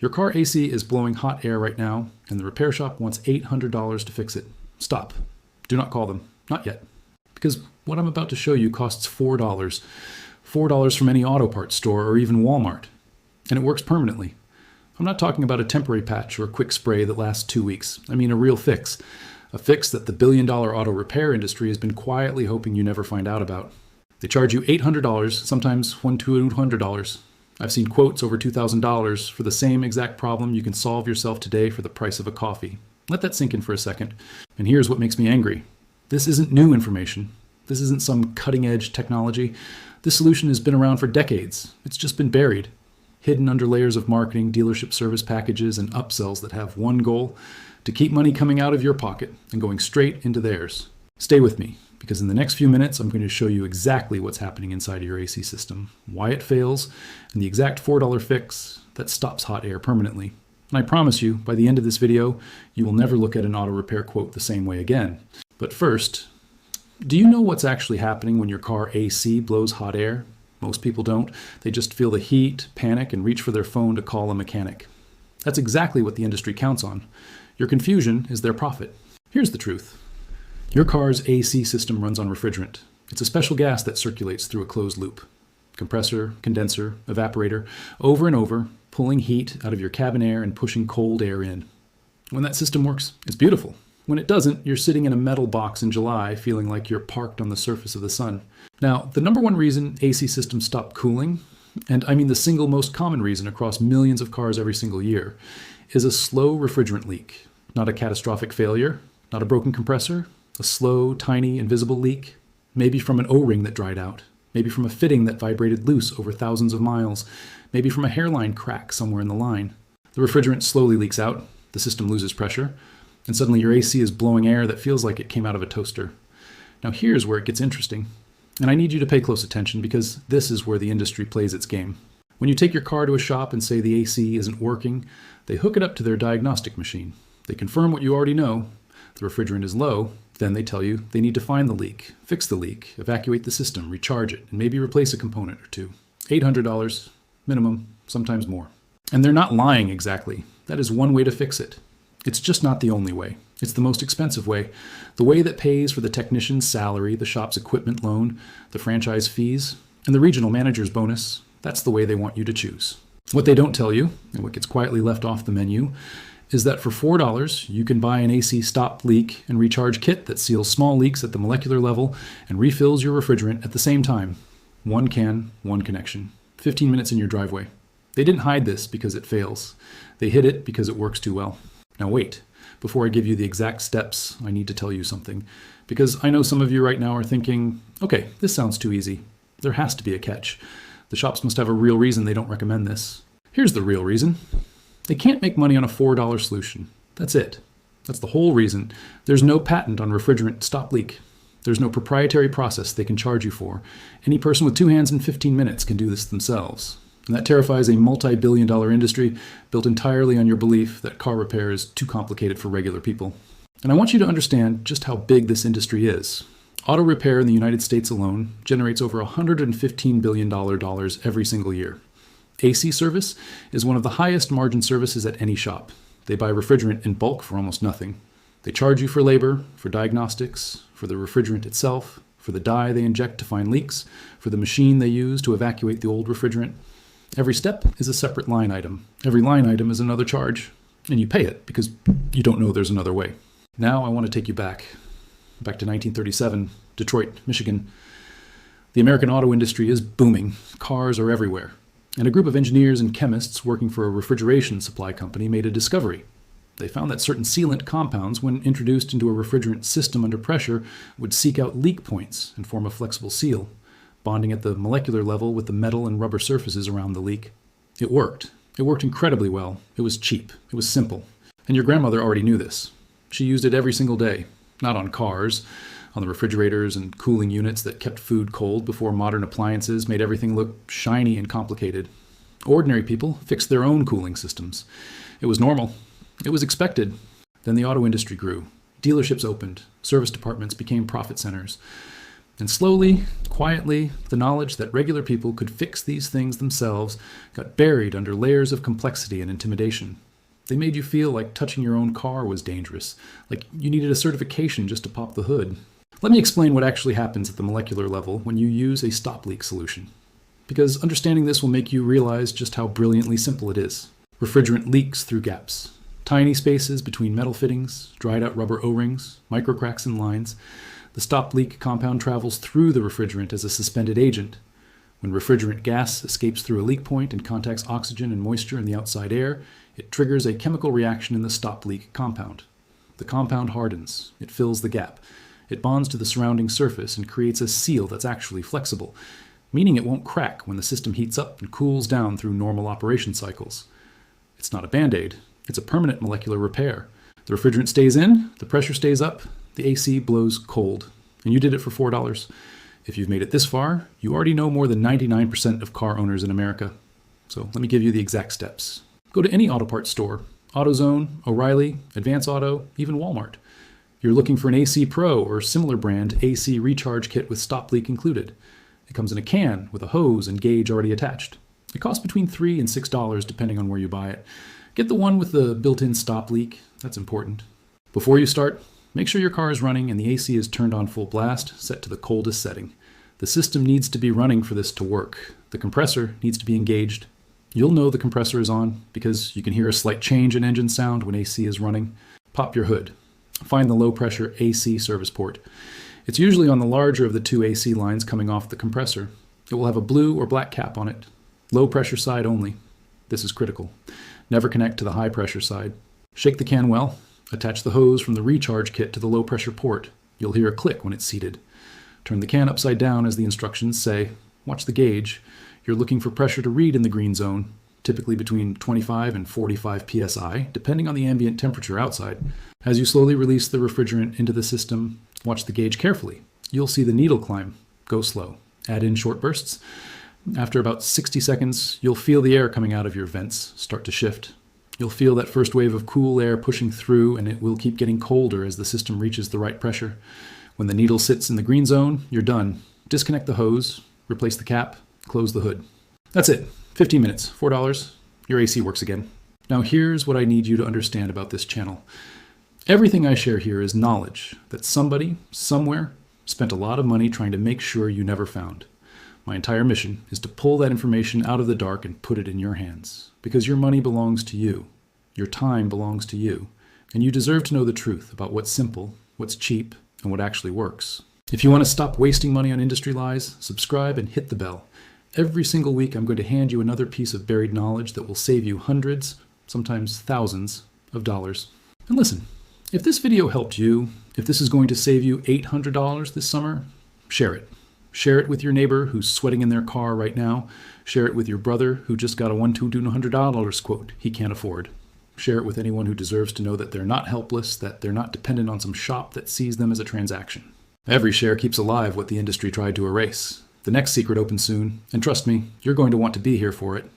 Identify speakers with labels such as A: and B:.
A: Your car AC is blowing hot air right now, and the repair shop wants $800 to fix it. Stop. Do not call them. Not yet. Because what I'm about to show you costs $4. $4 from any auto parts store or even Walmart. And it works permanently. I'm not talking about a temporary patch or a quick spray that lasts 2 weeks. I mean a real fix. A fix that the billion-dollar auto repair industry has been quietly hoping you never find out about. They charge you $800, sometimes $200. I've seen quotes over $2,000 for the same exact problem you can solve yourself today for the price of a coffee. Let that sink in for a second. And here's what makes me angry. This isn't new information. This isn't some cutting-edge technology. This solution has been around for decades. It's just been buried, hidden under layers of marketing, dealership service packages, and upsells that have one goal: to keep money coming out of your pocket and going straight into theirs. Stay with me, because in the next few minutes, I'm going to show you exactly what's happening inside of your AC system, why it fails, and the exact $4 fix that stops hot air permanently. And I promise you, by the end of this video, you will never look at an auto repair quote the same way again. But first, do you know what's actually happening when your car AC blows hot air? Most people don't. They just feel the heat, panic, and reach for their phone to call a mechanic. That's exactly what the industry counts on. Your confusion is their profit. Here's the truth. Your car's AC system runs on refrigerant. It's a special gas that circulates through a closed loop. Compressor, condenser, evaporator, over and over, pulling heat out of your cabin air and pushing cold air in. When that system works, it's beautiful. When it doesn't, you're sitting in a metal box in July feeling like you're parked on the surface of the sun. Now, the number one reason AC systems stop cooling, and I mean the single most common reason across millions of cars every single year, is a slow refrigerant leak. Not a catastrophic failure, not a broken compressor, a slow, tiny, invisible leak, maybe from an O-ring that dried out, maybe from a fitting that vibrated loose over thousands of miles, maybe from a hairline crack somewhere in the line. The refrigerant slowly leaks out, the system loses pressure, and suddenly your AC is blowing air that feels like it came out of a toaster. Now here's where it gets interesting, and I need you to pay close attention because this is where the industry plays its game. When you take your car to a shop and say the AC isn't working, they hook it up to their diagnostic machine. They confirm what you already know. The refrigerant is low. Then they tell you they need to find the leak, fix the leak, evacuate the system, recharge it, and maybe replace a component or two. $800 minimum, sometimes more. And they're not lying exactly. That is one way to fix it. It's just not the only way. It's the most expensive way. The way that pays for the technician's salary, the shop's equipment loan, the franchise fees, and the regional manager's bonus. That's the way they want you to choose. What they don't tell you, and what gets quietly left off the menu, is that for $4, you can buy an AC stop leak and recharge kit that seals small leaks at the molecular level and refills your refrigerant at the same time. One can, one connection. 15 minutes in your driveway. They didn't hide this because it fails. They hid it because it works too well. Now wait, before I give you the exact steps, I need to tell you something. Because I know some of you right now are thinking, okay, this sounds too easy. There has to be a catch. The shops must have a real reason they don't recommend this. Here's the real reason. They can't make money on a $4 solution. That's it. That's the whole reason. There's no patent on refrigerant stop leak. There's no proprietary process they can charge you for. Any person with two hands in 15 minutes can do this themselves. And that terrifies a multi-billion-dollar industry built entirely on your belief that car repair is too complicated for regular people. And I want you to understand just how big this industry is. Auto repair in the United States alone generates over $115 billion every single year. AC service is one of the highest margin services at any shop. They buy refrigerant in bulk for almost nothing. They charge you for labor, for diagnostics, for the refrigerant itself, for the dye they inject to find leaks, for the machine they use to evacuate the old refrigerant. Every step is a separate line item. Every line item is another charge, and you pay it because you don't know there's another way. Now I want to take you back to 1937, Detroit, Michigan. The American auto industry is booming. Cars are everywhere. And a group of engineers and chemists working for a refrigeration supply company made a discovery. They found that certain sealant compounds, when introduced into a refrigerant system under pressure, would seek out leak points and form a flexible seal, bonding at the molecular level with the metal and rubber surfaces around the leak. It worked. It worked incredibly well. It was cheap. It was simple. And your grandmother already knew this. She used it every single day, not on cars, on the refrigerators and cooling units that kept food cold before modern appliances made everything look shiny and complicated. Ordinary people fixed their own cooling systems. It was normal. It was expected. Then the auto industry grew. Dealerships opened. Service departments became profit centers. And slowly, quietly, the knowledge that regular people could fix these things themselves got buried under layers of complexity and intimidation. They made you feel like touching your own car was dangerous, like you needed a certification just to pop the hood. Let me explain what actually happens at the molecular level when you use a stop leak solution, because understanding this will make you realize just how brilliantly simple it is. Refrigerant leaks through gaps, tiny spaces between metal fittings, dried out rubber O-rings, microcracks in lines. The stop leak compound travels through the refrigerant as a suspended agent. When refrigerant gas escapes through a leak point and contacts oxygen and moisture in the outside air, it triggers a chemical reaction in the stop leak compound. The compound hardens, it fills the gap, it bonds to the surrounding surface and creates a seal that's actually flexible, meaning it won't crack when the system heats up and cools down through normal operation cycles. It's not a band-aid, it's a permanent molecular repair. The refrigerant stays in, the pressure stays up, the AC blows cold, and you did it for $4. If you've made it this far, you already know more than 99% of car owners in America. So let me give you the exact steps. Go to any auto parts store, AutoZone, O'Reilly, Advance Auto, even Walmart. You're looking for an AC Pro or similar brand AC recharge kit with stop leak included. It comes in a can with a hose and gauge already attached. It costs between $3 and $6 depending on where you buy it. Get the one with the built-in stop leak, that's important. Before you start, make sure your car is running and the AC is turned on full blast, set to the coldest setting. The system needs to be running for this to work. The compressor needs to be engaged. You'll know the compressor is on because you can hear a slight change in engine sound when AC is running. Pop your hood. Find the low-pressure AC service port. It's usually on the larger of the two AC lines coming off the compressor. It will have a blue or black cap on it. Low-pressure side only. This is critical. Never connect to the high-pressure side. Shake the can well. Attach the hose from the recharge kit to the low-pressure port. You'll hear a click when it's seated. Turn the can upside down as the instructions say. Watch the gauge. You're looking for pressure to read in the green zone, typically between 25 and 45 psi, depending on the ambient temperature outside. As you slowly release the refrigerant into the system, watch the gauge carefully. You'll see the needle climb. Go slow. Add in short bursts. After about 60 seconds, you'll feel the air coming out of your vents start to shift. You'll feel that first wave of cool air pushing through, and it will keep getting colder as the system reaches the right pressure. When the needle sits in the green zone, you're done. Disconnect the hose, replace the cap, close the hood. That's it. 15 minutes, $4. Your AC works again. Now here's what I need you to understand about this channel. Everything I share here is knowledge that somebody, somewhere, spent a lot of money trying to make sure you never found. My entire mission is to pull that information out of the dark and put it in your hands. Because your money belongs to you. Your time belongs to you. And you deserve to know the truth about what's simple, what's cheap, and what actually works. If you want to stop wasting money on industry lies, subscribe and hit the bell. Every single week I'm going to hand you another piece of buried knowledge that will save you hundreds, sometimes thousands, of dollars. And listen, if this video helped you, if this is going to save you $800 this summer, share it. Share it with your neighbor who's sweating in their car right now. Share it with your brother who just got a $100 quote he can't afford. Share it with anyone who deserves to know that they're not helpless, that they're not dependent on some shop that sees them as a transaction. Every share keeps alive what the industry tried to erase. The next secret opens soon, and trust me, you're going to want to be here for it.